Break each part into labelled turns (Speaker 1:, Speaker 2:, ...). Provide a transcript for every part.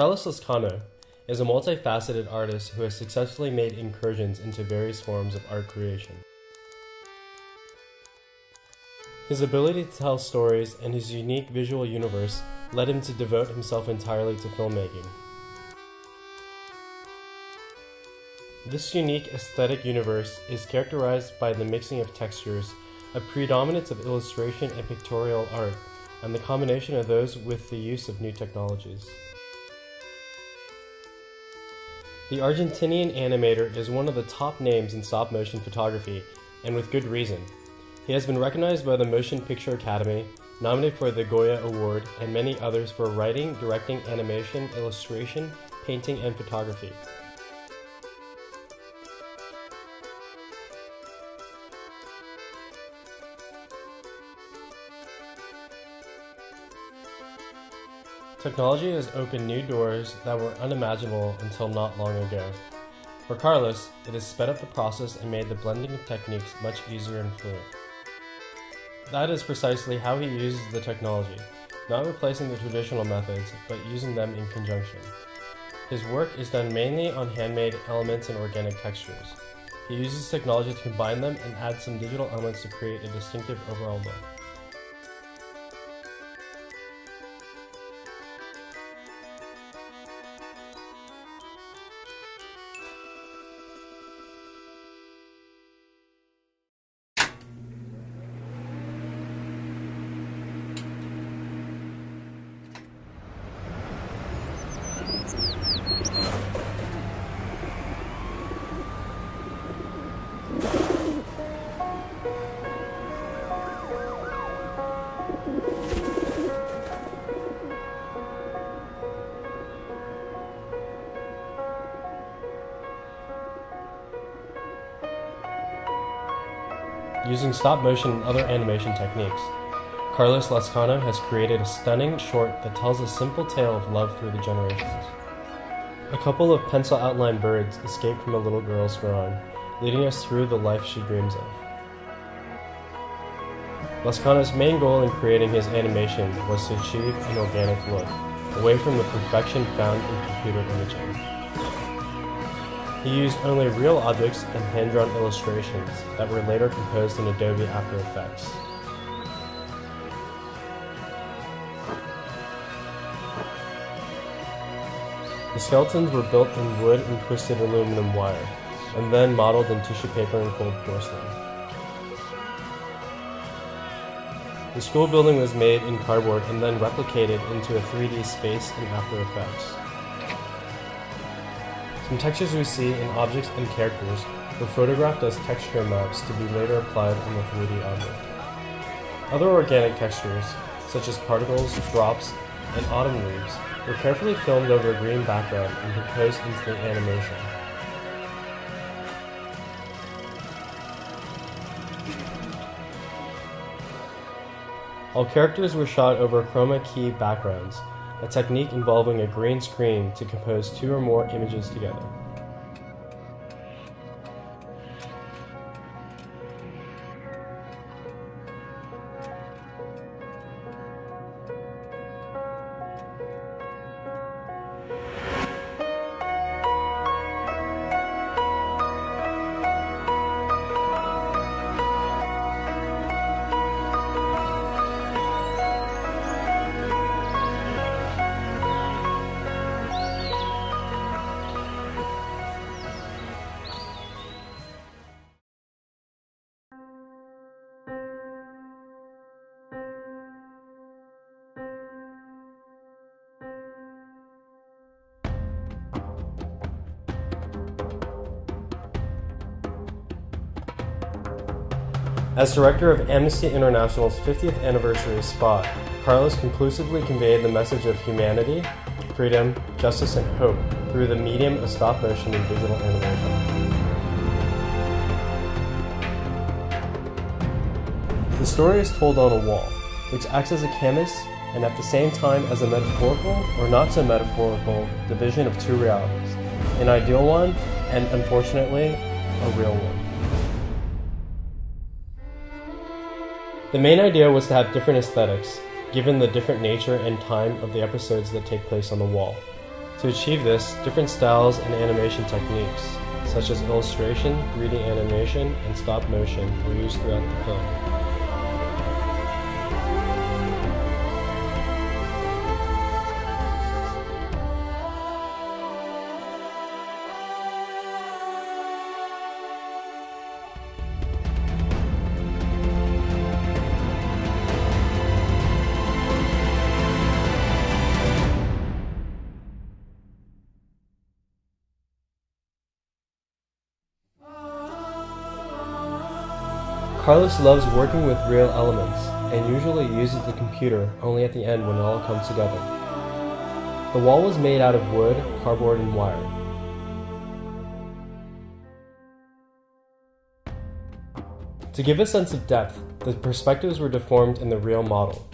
Speaker 1: Carlos Lescano is a multifaceted artist who has successfully made incursions into various forms of art creation. His ability to tell stories and his unique visual universe led him to devote himself entirely to filmmaking. This unique aesthetic universe is characterized by the mixing of textures, a predominance of illustration and pictorial art, and the combination of those with the use of new technologies. The Argentinian animator is one of the top names in stop-motion photography, and with good reason. He has been recognized by the Motion Picture Academy, nominated for the Goya Award, and many others for writing, directing, animation, illustration, painting, and photography. Technology has opened new doors that were unimaginable until not long ago. For Carlos, it has sped up the process and made the blending of techniques much easier and fluent. That is precisely how he uses the technology, not replacing the traditional methods, but using them in conjunction. His work is done mainly on handmade elements and organic textures. He uses technology to combine them and add some digital elements to create a distinctive overall look. Using stop motion and other animation techniques, Carlos Lescano has created a stunning short that tells a simple tale of love through the generations. A couple of pencil outlined birds escape from a little girl's drawing, leading us through the life she dreams of. Lescano's main goal in creating his animation was to achieve an organic look, away from the perfection found in computer imaging. He used only real objects and hand-drawn illustrations that were later composed in Adobe After Effects. The skeletons were built in wood and twisted aluminum wire, and then modeled in tissue paper and cold porcelain. The school building was made in cardboard and then replicated into a 3D space in After Effects. Some textures we see in objects and characters were photographed as texture maps to be later applied on the 3D object. Other organic textures, such as particles, drops, and autumn leaves, were carefully filmed over a green background and composed into the animation. All characters were shot over chroma key backgrounds, a technique involving a green screen to compose two or more images together. As director of Amnesty International's 50th anniversary spot, Carlos conclusively conveyed the message of humanity, freedom, justice, and hope through the medium of stop motion and digital animation. The story is told on a wall, which acts as a canvas and at the same time as a metaphorical or not so metaphorical division of two realities, an ideal one and, unfortunately, a real one. The main idea was to have different aesthetics, given the different nature and time of the episodes that take place on the wall. To achieve this, different styles and animation techniques, such as illustration, 3D animation, and stop motion, were used throughout the film. Carlos loves working with real elements, and usually uses the computer only at the end when it all comes together. The wall was made out of wood, cardboard, and wire. To give a sense of depth, the perspectives were deformed in the real model.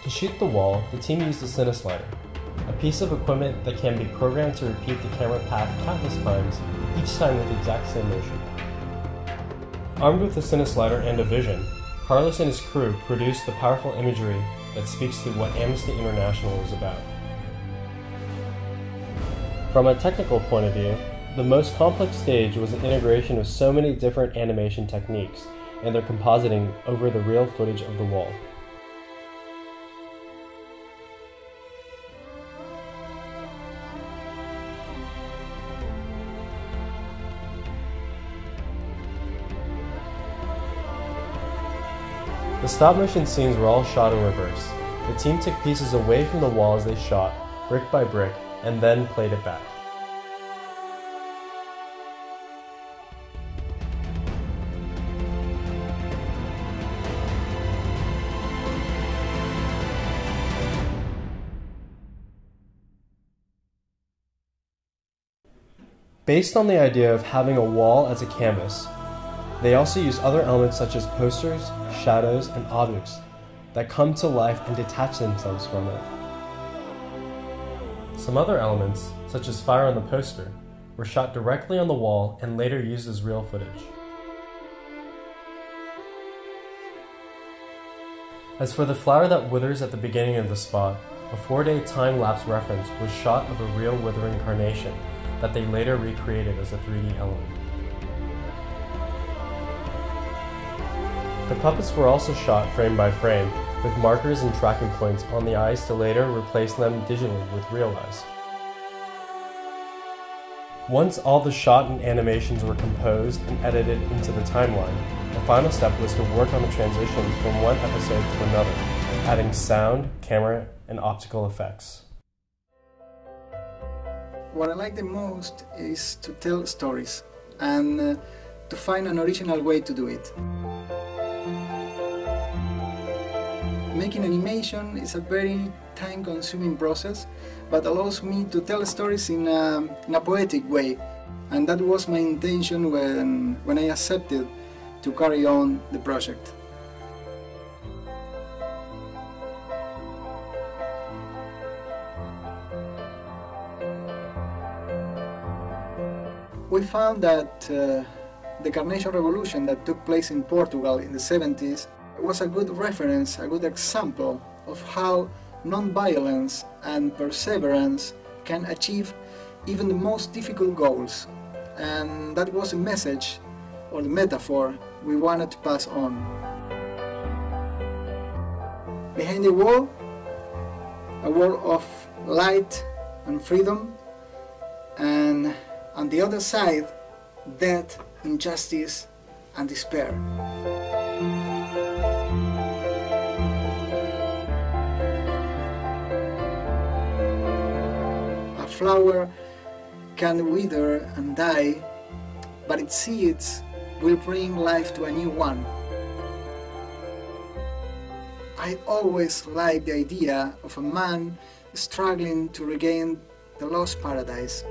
Speaker 1: To shoot the wall, the team used a cineslider, a piece of equipment that can be programmed to repeat the camera path countless times, each time with the exact same motion. Armed with a cineslider and a vision, Carlos and his crew produced the powerful imagery that speaks to what Amnesty International is about. From a technical point of view, the most complex stage was the integration of so many different animation techniques and their compositing over the real footage of the wall. The stop-motion scenes were all shot in reverse. The team took pieces away from the wall as they shot, brick by brick, and then played it back. Based on the idea of having a wall as a canvas, they also use other elements such as posters, shadows, and objects that come to life and detach themselves from it. Some other elements, such as fire on the poster, were shot directly on the wall and later used as real footage. As for the flower that withers at the beginning of the spot, a 4-day time-lapse reference was shot of a real withering carnation that they later recreated as a 3D element. The puppets were also shot frame by frame, with markers and tracking points on the eyes to later replace them digitally with real eyes. Once all the shot and animations were composed and edited into the timeline, the final step was to work on the transitions from one episode to another, adding sound, camera, and optical effects.
Speaker 2: What I like the most is to tell stories and to find an original way to do it. Making animation is a very time-consuming process, but allows me to tell stories in a poetic way, and that was my intention when I accepted to carry on the project. We found that the Carnation Revolution that took place in Portugal in the 70s was a good reference, a good example of how non-violence and perseverance can achieve even the most difficult goals. And that was a message, or the metaphor, we wanted to pass on. Behind the wall, a wall of light and freedom, and on the other side, death, injustice, and despair. A flower can wither and die, but its seeds will bring life to a new one. I always liked the idea of a man struggling to regain the lost paradise.